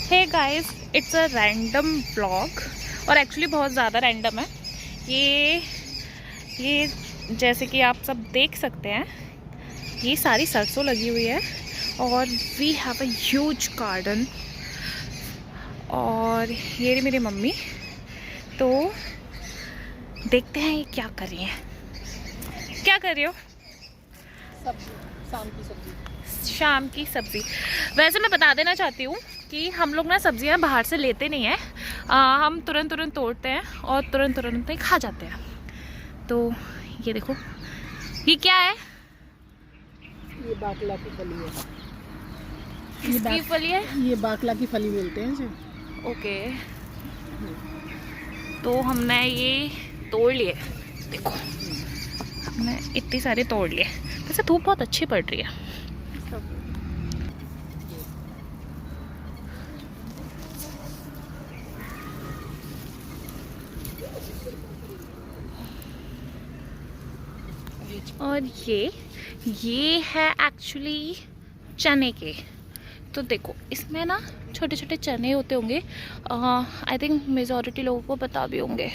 Hey guys, it's a random blog और actually बहुत ज़्यादा रैंडम है ये जैसे कि आप सब देख सकते हैं, ये सारी सरसों लगी हुई है और we have a huge garden. और ये मेरी मम्मी, तो देखते हैं ये क्या कर रही हैं। क्या कर रही हो? सब्जी, शाम की सब्जी। शाम की सब्ज़ी। वैसे मैं बता देना चाहती हूँ कि हम लोग ना सब्जियाँ बाहर से लेते नहीं हैं, हम तुरंत तोड़ते हैं और तुरंत ही खा जाते हैं। तो ये देखो, ये क्या है? ये बाकला की फली है। किसकी फली है? ये बाकला की फली बोलते हैं इसे। ओके, तो हमने ये तोड़ लिए। देखो, हमने इतनी सारे तोड़ लिए। वैसे धूप बहुत अच्छी पड़ रही है। और ये है एक्चुअली चने के। तो देखो, इसमें ना छोटे छोटे चने होते होंगे। आई थिंक मेजॉरिटी लोगों को पता भी होंगे।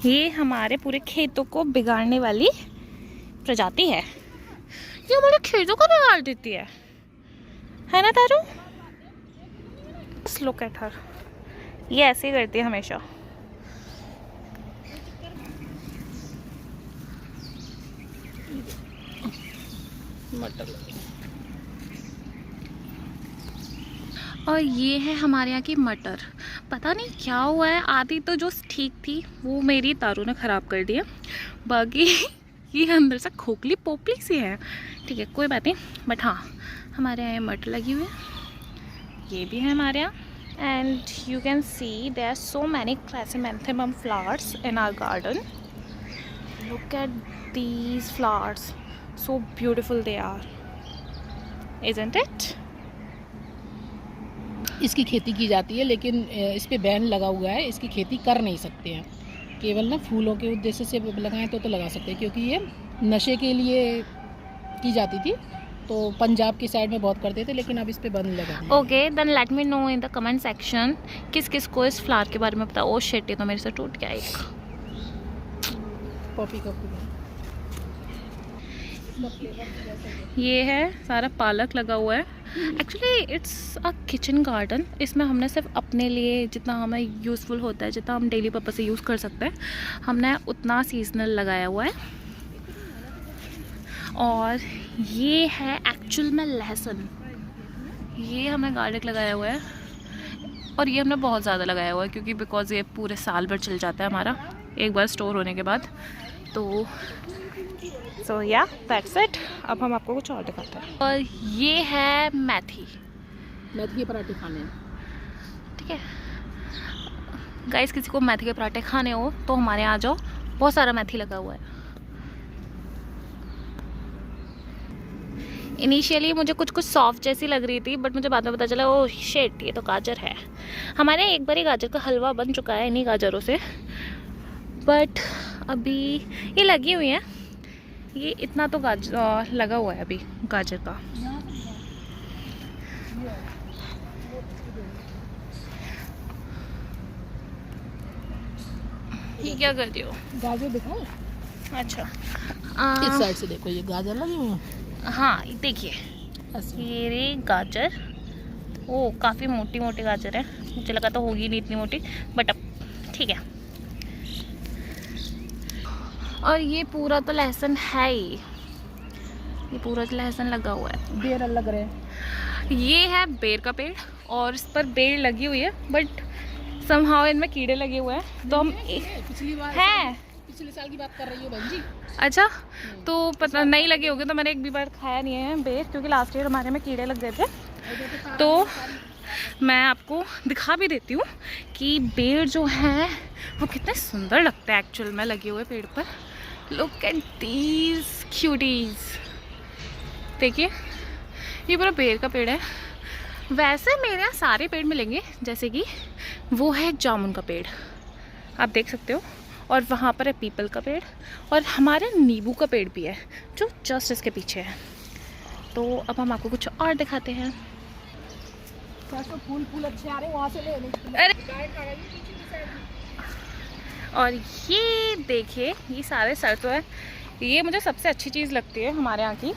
ये हमारे पूरे खेतों को बिगाड़ने वाली प्रजाति है। ये हमारे खेतों को बिगाड़ देती है ना तारू? लुक एट हर, ये ऐसे ही करती है हमेशा। मटर। और ये है हमारे यहाँ की मटर। पता नहीं क्या हुआ है, आधी तो जो ठीक थी वो मेरी तारू ने ख़राब कर दी है, बाकी ये अंदर से खोखली पोपली सी है। ठीक है, कोई बात नहीं। बट हाँ, हमारे यहाँ मटर लगी हुई है, ये भी है हमारे यहाँ। And you can see there are so many chrysanthemum flowers in our garden. Look at these flowers, so beautiful they are, isn't it? इसकी खेती की जाती है, लेकिन इस पे बैन लगा हुआ है, इसकी खेती कर नहीं सकते हैं। केवल ना फूलों के उद्देश्य से लगाएं तो लगा सकते हैं, क्योंकि ये नशे के लिए की जाती थी। तो पंजाब की साइड में बहुत करते थे, लेकिन अब इस पे बंद लगा है। Okay, then let me know in the comment section किस किस को इस फ्लावर के बारे में पता। ओ शिट, ये तो मेरे से टूट गया एक। कॉफी का फूल। ये है सारा पालक लगा हुआ है। Actually it's a kitchen garden. इसमें हमने सिर्फ अपने लिए जितना हमें यूज़फुल होता है, जितना हम डेली पर्पज से यूज़ कर सकते हैं, हमने उतना सीजनल लगाया हुआ है। और ये है एक्चुअल में लहसुन। ये हमने गार्लिक लगाया हुआ है और ये हमने बहुत ज़्यादा लगाया हुआ है, क्योंकि बिकॉज ये पूरे साल भर चल जाता है हमारा एक बार स्टोर होने के बाद। तो सो या दैट्स इट। अब हम आपको कुछ और दिखाते हैं। और ये है मेथी। मेथी के पराठे खाने हैं। ठीक है गाइस, किसी को मेथी के पराठे खाने हो तो हमारे यहाँ आ जाओ, बहुत सारा मेथी लगा हुआ है। इनिशियली मुझे कुछ सॉफ्ट जैसी लग रही थी, बट मुझे बाद में पता चला ओ शिट, ये तो गाजर है। हमारे यहाँ एक बार ही गाजर का हलवा बन चुका है इन्हीं गाजरों से, बट अभी ये लगी हुई है। ये इतना तो गाजर लगा हुआ है अभी गाजर का। ये क्या कर रही हो? गाजर दिखाओ। अच्छा, इस साइड से देखो, ये गाजर लगे हुए हैं। हाँ देखिए, ये रे गाजर। ओ, काफ़ी मोटी मोटी गाजर है। मुझे लगा तो होगी नहीं इतनी मोटी, बट अब ठीक है। और ये पूरा तो लहसुन है ही, ये पूरा तो लहसुन लगा हुआ है। बेर लग रहे हैं। ये है बेर का पेड़ और इस पर बेर लगी हुई है, बट समहाउ इनमें कीड़े लगे हुए हैं। तो हम पिछली बार हैं, पिछले साल की बात कर रही हो बहन जी। अच्छा, तो पता नहीं लगे होंगे। तो मैंने एक भी बार खाया नहीं है बेर, क्योंकि लास्ट ईयर हमारे में कीड़े लग गए थे। तो मैं आपको दिखा भी देती हूँ कि बेर जो है वो कितने सुंदर लगते हैं एक्चुअल में लगे हुए पेड़ पर। Look at these cuties. देखिए, ये पूरा बेर का पेड़ है। वैसे मेरे यहाँ सारे पेड़ मिलेंगे, जैसे कि वो है जामुन का पेड़। आप देख सकते हो। और वहाँ पर है पीपल का पेड़ और हमारे नींबू का पेड़ भी है जो जस्ट इसके पीछे है। तो अब हम आपको कुछ और दिखाते हैं। तो फूल अच्छे आ रहे हैं, वहाँ से ले। अरे और ये देखिए ये सारे सरसों है। ये मुझे सबसे अच्छी चीज़ लगती है हमारे यहाँ की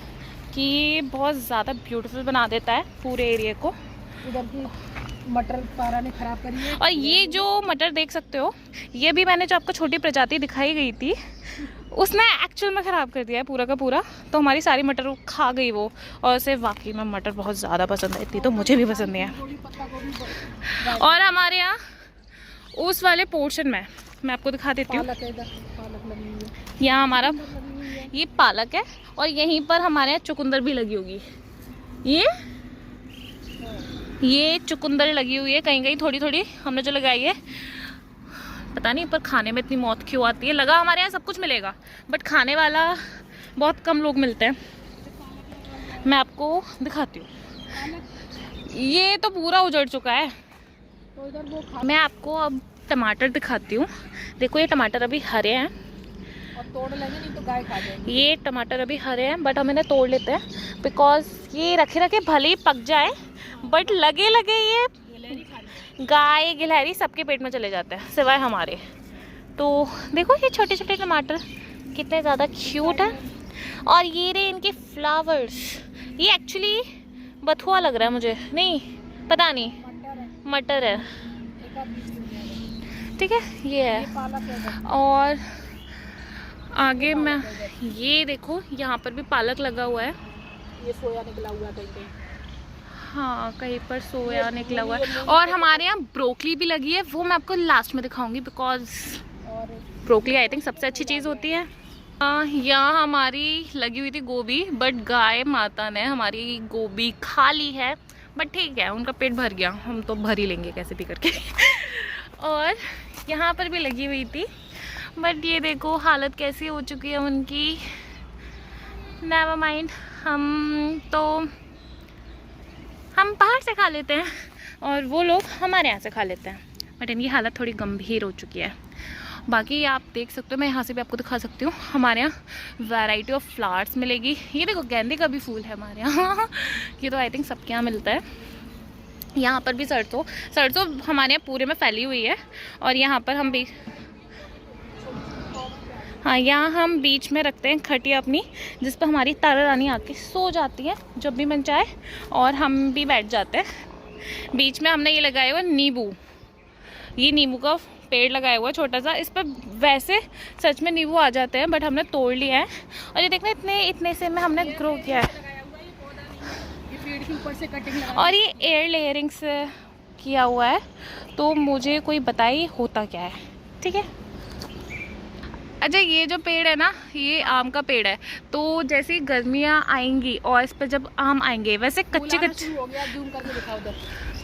कि ये बहुत ज़्यादा ब्यूटीफुल बना देता है पूरे एरिया को। इधर की मटर पारा ने खराब करी है। और ये जो मटर देख सकते हो, ये भी मैंने जो आपको छोटी प्रजाति दिखाई गई थी उसने एक्चुअल में ख़राब कर दिया है पूरा का पूरा। तो हमारी सारी मटर खा गई वो। और उसे वाकई में मटर बहुत ज़्यादा पसंद है, इतनी तो मुझे भी पसंद नहीं है। और हमारे यहाँ उस वाले पोर्शन में मैं आपको दिखा देती हूँ। यहाँ हमारा ये पालक है और यहीं पर हमारे यहाँ चुकंदर भी लगी होगी। ये चुकंदर लगी हुई है कहीं कहीं थोड़ी थोड़ी हमने जो लगाई है। पता नहीं पर खाने में इतनी मौत क्यों आती है। लगा हमारे यहाँ सब कुछ मिलेगा बट खाने वाला बहुत कम लोग मिलते हैं। मैं आपको दिखाती हूँ। ये तो पूरा उजड़ चुका है। मैं आपको अब टमाटर दिखाती हूँ। देखो ये टमाटर अभी हरे हैं और तोड़ लेंगे नहीं तो गाय खा जाएगी। ये टमाटर अभी हरे हैं बट हम इन्हें तोड़ लेते हैं बिकॉज ये रखे रखे भले ही पक जाए बट लगे लगे ये गाय गिलहरी सबके पेट में चले जाते हैं सिवाय हमारे। तो देखो ये छोटे छोटे टमाटर कितने ज़्यादा क्यूट हैं। और ये रहे इनके फ्लावर्स। ये एक्चुअली बथुआ लग रहा है मुझे, नहीं पता नहीं मटर है। ठीक है ये है। और आगे मैं ये देखो यहाँ पर भी पालक लगा हुआ है। ये सोया निकला हुआ कहीं। हाँ कहीं पर सोया निकला हुआ है। और हमारे यहाँ ब्रोकली भी लगी है, वो मैं आपको लास्ट में दिखाऊंगी बिकॉज ब्रोकली आई थिंक सबसे अच्छी चीज़ होती है। यहाँ हमारी लगी हुई थी गोभी बट गाय माता ने हमारी गोभी खा ली है। बट ठीक है उनका पेट भर गया, हम तो भर ही लेंगे कैसे भी करके। और यहाँ पर भी लगी हुई थी बट ये देखो हालत कैसी हो चुकी है उनकी। नेवर माइंड, हम बाहर से खा लेते हैं और वो लोग हमारे यहाँ से खा लेते हैं। बट इनकी हालत थोड़ी गंभीर हो चुकी है। बाकी आप देख सकते हो, मैं यहाँ से भी आपको दिखा सकती हूँ। हमारे यहाँ वैरायटी ऑफ फ्लावर्स मिलेगी। ये देखो गेंदे का भी फूल है हमारे यहाँ। ये तो आई थिंक सबके यहाँ मिलता है। यहाँ पर भी सरसों हमारे यहाँ पूरे में फैली हुई है। और यहाँ पर हम भी यहाँ हम बीच में रखते हैं खटिया अपनी, जिस पर हमारी तारा रानी आके सो जाती है जब भी मन चाहे और हम भी बैठ जाते हैं। बीच में हमने ये लगाया हुआ नींबू, ये नींबू का पेड़ लगाया हुआ छोटा सा। इस पर वैसे सच में नींबू आ जाते हैं बट हमने तोड़ लिया है। और ये देखना इतने से में हमने ग्रो किया है। पेड़ के ऊपर से कटिंग और ये एयर लेयरिंग से किया हुआ है। तो मुझे कोई बताइए होता क्या है। ठीक है। अच्छा ये जो पेड़ है ना ये आम का पेड़ है। तो जैसे गर्मियाँ आएंगी और इस पर जब आम आएंगे वैसे कच्चे हो गया। जूम करके दिखाओ उधर।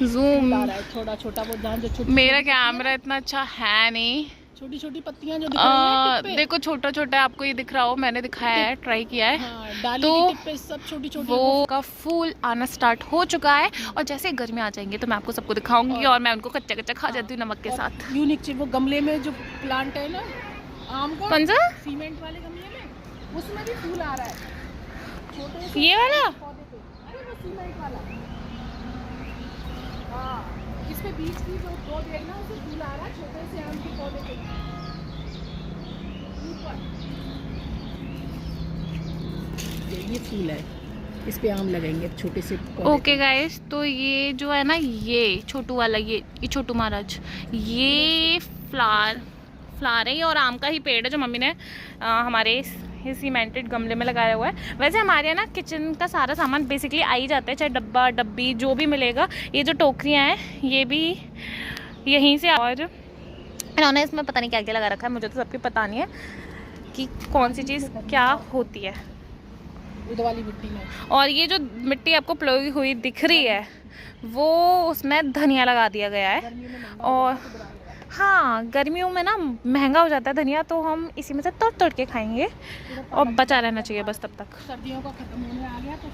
जूम छोटा छोटा वो जहाँ जो छोटी मेरा कैमरा इतना अच्छा है नहीं। छोटी छोटी पत्तियां जो दिख रही हैं देखो छोटा छोटा आपको ये दिख रहा हो, मैंने दिखाया है, ट्राई किया है। डाली तो की टिप पे सब छोटी छोटी वो का फूल आना स्टार्ट हो चुका है। और जैसे गर्मी आ जाएंगे तो मैं आपको सबको दिखाऊंगी और मैं उनको कच्चा कच्चा खा जाती हूँ नमक के साथ। यूनिक चीज वो गमले में जो प्लांट है ना आम का, कौन सा सीमेंट वाले गमले में, उसमें भी फूल आ रहा है छोटे से ये वाला। पौधे पे। अरे वो सीमेंट वाला। हाँ इस पे बीच की जो दो देखना उसमें फूल आ रहा है छोटे से आम के पौधे पे ऊपर। ये फूल है, इस पे आम लगाएंगे छोटे से पौधे। ओके गाइस, तो ये जो है ना ये छोटू वाला ये छोटू महाराज ये फ्लावर है और आम का ही पेड़ है जो मम्मी ने हमारे सीमेंटेड गमले में लगाया हुआ है। वैसे हमारे यहाँ ना किचन का सारा सामान बेसिकली आ ही जाता है, चाहे डब्बा डब्बी जो भी मिलेगा। ये जो टोकरियाँ हैं ये भी यहीं से। और इन्होंने इसमें पता नहीं क्या क्या लगा रखा है, मुझे तो सबकी पता नहीं है कि कौन सी चीज़ क्या होती है। वाली मिट्टी में। और ये जो मिट्टी आपको प्लोई हुई दिख रही है वो उसमें धनिया लगा दिया गया है। और हाँ गर्मियों में ना महंगा हो जाता है धनिया, तो हम इसी में से तोड़ तोड़ के खाएंगे और बचा रहना चाहिए बस तब तक। सर्दियों का खत्म होने आ गया तो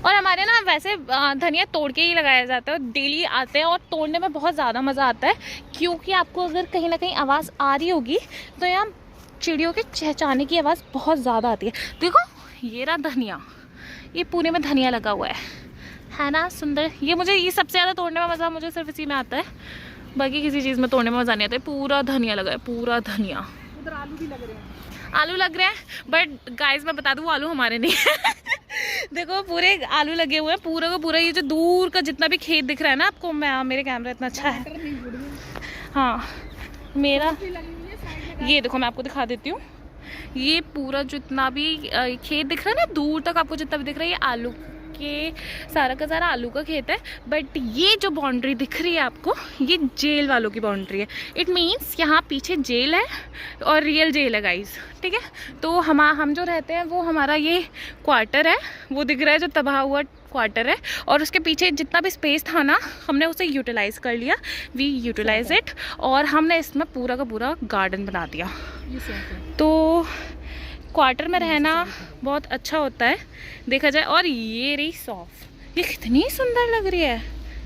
और हमारे ना वैसे धनिया तोड़ के ही लगाया जाता है, डेली आते हैं और तोड़ने में बहुत ज़्यादा मज़ा आता है, क्योंकि आपको अगर कहीं ना कहीं आवाज़ आ रही होगी तो यहाँ चिड़ियों के चहचहाने की आवाज़ बहुत ज़्यादा आती है। देखो ये रहा धनिया, ये पूरे में धनिया लगा हुआ है ना सुंदर। ये मुझे ये सबसे ज़्यादा तोड़ने में मज़ा मुझे सिर्फ इसी में आता है, बाकी किसी चीज़ में तोड़ने में मज़ा नहीं आता है। पूरा धनिया लगा है, पूरा धनिया। उधर आलू भी लग रहे हैं, आलू लग रहे हैं, बट गाइस मैं बता दूँ वो आलू हमारे नहीं है। देखो पूरे आलू लगे हुए हैं, पूरा का पूरा। ये जो दूर का जितना भी खेत दिख रहा है ना आपको, मैं मेरे कैमरा इतना अच्छा है, हाँ मेरा ये देखो मैं आपको दिखा देती हूँ। ये पूरा जितना भी खेत दिख रहा है ना दूर तक आपको, जितना भी दिख रहा है ये आलू के, सारा का सारा आलू का खेत है। बट ये जो बाउंड्री दिख रही है आपको, ये जेल वालों की बाउंड्री है। इट मीन्स यहाँ पीछे जेल है और रियल जेल है गाइस, ठीक है। तो हम जो रहते हैं वो हमारा ये क्वार्टर है, वो दिख रहा है जो तबाह हुआ क्वार्टर है, और उसके पीछे जितना भी स्पेस था ना हमने उसे यूटिलाइज कर लिया, वी यूटिलाइज इट, और हमने इसमें पूरा का पूरा गार्डन बना दिया। तो क्वार्टर में रहना बहुत अच्छा होता है देखा जाए। और ये रही सौंफ, ये कितनी सुंदर लग रही है,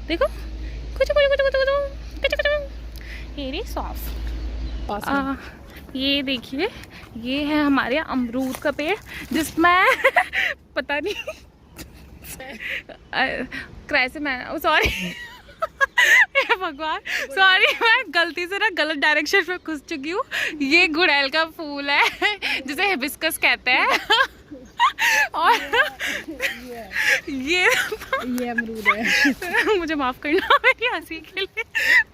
देखो कुछ कुछ कुछ कुछ कुछ कुछ कुछ। ये रही सौंफ। ये देखिए ये है हमारे अमरूद का पेड़, जिसमें पता नहीं क्राय से मैं सॉरी भगवान सॉरी, मैं गलती से ना गलत डायरेक्शन में घुस चुकी हूँ। ये गुड़ैल का फूल है जिसे हिबिस्कस कहते हैं। और ये अमरूद है। मुझे माफ करना मेरी हंसी के लिए,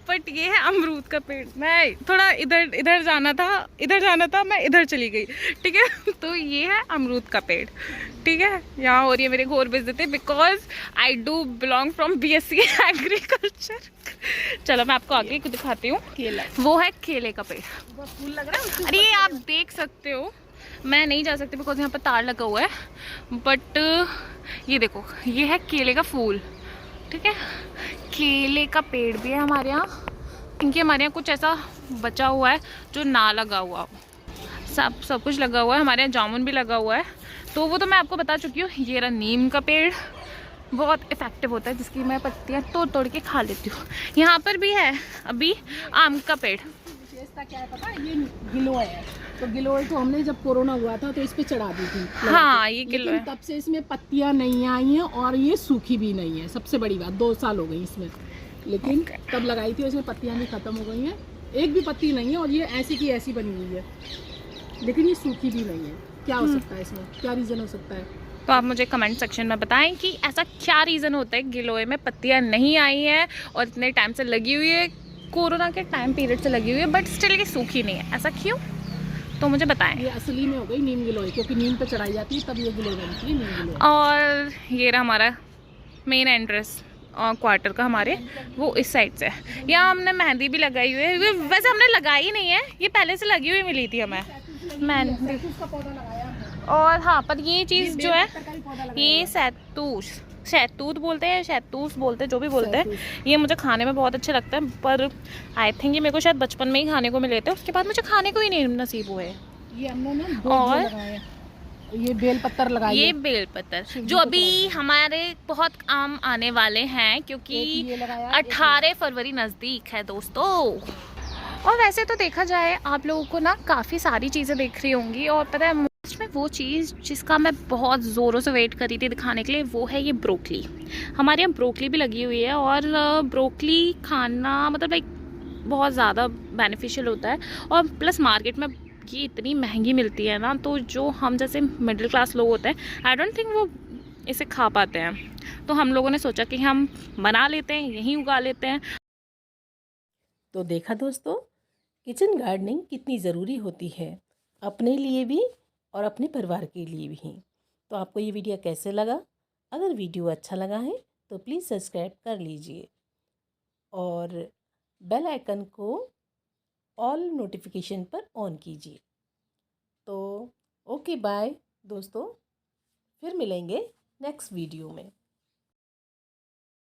बट ये है अमरूद का पेड़। मैं थोड़ा इधर जाना था मैं इधर चली गई, ठीक है। तो ये है अमरूद का पेड़, ठीक है। यहाँ हो रही है मेरे घोर बेइज्जती because I do belong from BSc agriculture. चलो मैं आपको आगे दिखाती हूँ। केला, वो है केले का पेड़, फूल लग रहा है। अरे आप देख सकते हो, मैं नहीं जा सकती बिकॉज यहाँ पर तार लगा हुआ है, बट ये देखो ये है केले का फूल, ठीक है। केले का पेड़ भी है हमारे यहाँ, क्योंकि हमारे यहाँ कुछ ऐसा बचा हुआ है जो ना लगा हुआ हो, सब कुछ लगा हुआ है। हमारे यहाँ जामुन भी लगा हुआ है, तो वो तो मैं आपको बता चुकी हूँ। ये रहा नीम का पेड़, बहुत इफेक्टिव होता है, जिसकी मैं पत्तियाँ तोड़ के खा लेती हूँ। यहाँ पर भी है अभी आम का पेड़। विशेषता क्या है पता है? ये गिलोय है, तो गिलोय को हमने जब कोरोना हुआ था तो इस पे चढ़ा दी थी। हाँ ये गिलोय, तब से इसमें पत्तियां नहीं आई हैं और ये सूखी भी नहीं है। सबसे बड़ी बात 2 साल हो गई इसमें, लेकिन तब लगाई थी इसमें पत्तियां भी खत्म हो गई हैं, एक भी पत्ती नहीं है, और ये ऐसी की ऐसी बनी हुई है, लेकिन ये सूखी भी नहीं है। क्या हो सकता है इसमें, क्या रीज़न हो सकता है? तो आप मुझे कमेंट सेक्शन में बताएं कि ऐसा क्या रीज़न होता है गिलोय में पत्तियां नहीं आई हैं और इतने टाइम से लगी हुई है, कोरोना के टाइम पीरियड से लगी हुई है, बट स्टिल ये सूखी नहीं है, ऐसा क्यों? तो मुझे बताएं। ये असली में हो गई नीम गिलोय, क्योंकि नीम पे चढ़ाई जाती है तब ये गिलोय बनती है, नीम गिलोय। और ये रहा हमारा मेन एंट्रेंस क्वार्टर का, हमारे वो इस साइड से। यहाँ हमने मेहंदी भी लगाई हुई है, वैसे हमने लगाई नहीं है, ये पहले से लगी हुई मिली थी हमें मेहंदी। और हाँ, पर ये चीज़ जो है ये शहतूत बोलते हैं, शहतूस बोलते हैं, जो भी बोलते हैं, ये मुझे खाने में बहुत अच्छे लगता है, पर आई थिंक ये मेरे को शायद बचपन में ही खाने को मिले थे, उसके बाद मुझे खाने को ही नहीं नसीब हुए। ये हमने ना और ये बेलपत्तर लगाए, ये बेलपत्तर जो अभी हमारे बहुत आम आने वाले हैं, क्योंकि 18 फरवरी नज़दीक है दोस्तों। और वैसे तो देखा जाए आप लोगों को ना काफ़ी सारी चीज़ें दिख रही होंगी, और पता है में वो चीज़ जिसका मैं बहुत ज़ोरों से वेट कर रही थी दिखाने के लिए, वो है ये ब्रोकली। हमारे यहाँ ब्रोकली भी लगी हुई है, और ब्रोकली खाना मतलब लाइक बहुत ज़्यादा बेनिफिशियल होता है, और प्लस मार्केट में ये इतनी महंगी मिलती है ना, तो जो हम जैसे मिडिल क्लास लोग होते हैं आई डोंट थिंक वो इसे खा पाते हैं। तो हम लोगों ने सोचा कि हम बना लेते हैं, यहीं उगा लेते हैं। तो देखा दोस्तों, किचन गार्डनिंग कितनी ज़रूरी होती है अपने लिए भी और अपने परिवार के लिए भी। तो आपको ये वीडियो कैसे लगा? अगर वीडियो अच्छा लगा है तो प्लीज़ सब्सक्राइब कर लीजिए और बेल आइकन को ऑल नोटिफिकेशन पर ऑन कीजिए। तो ओके बाय दोस्तों, फिर मिलेंगे नेक्स्ट वीडियो में।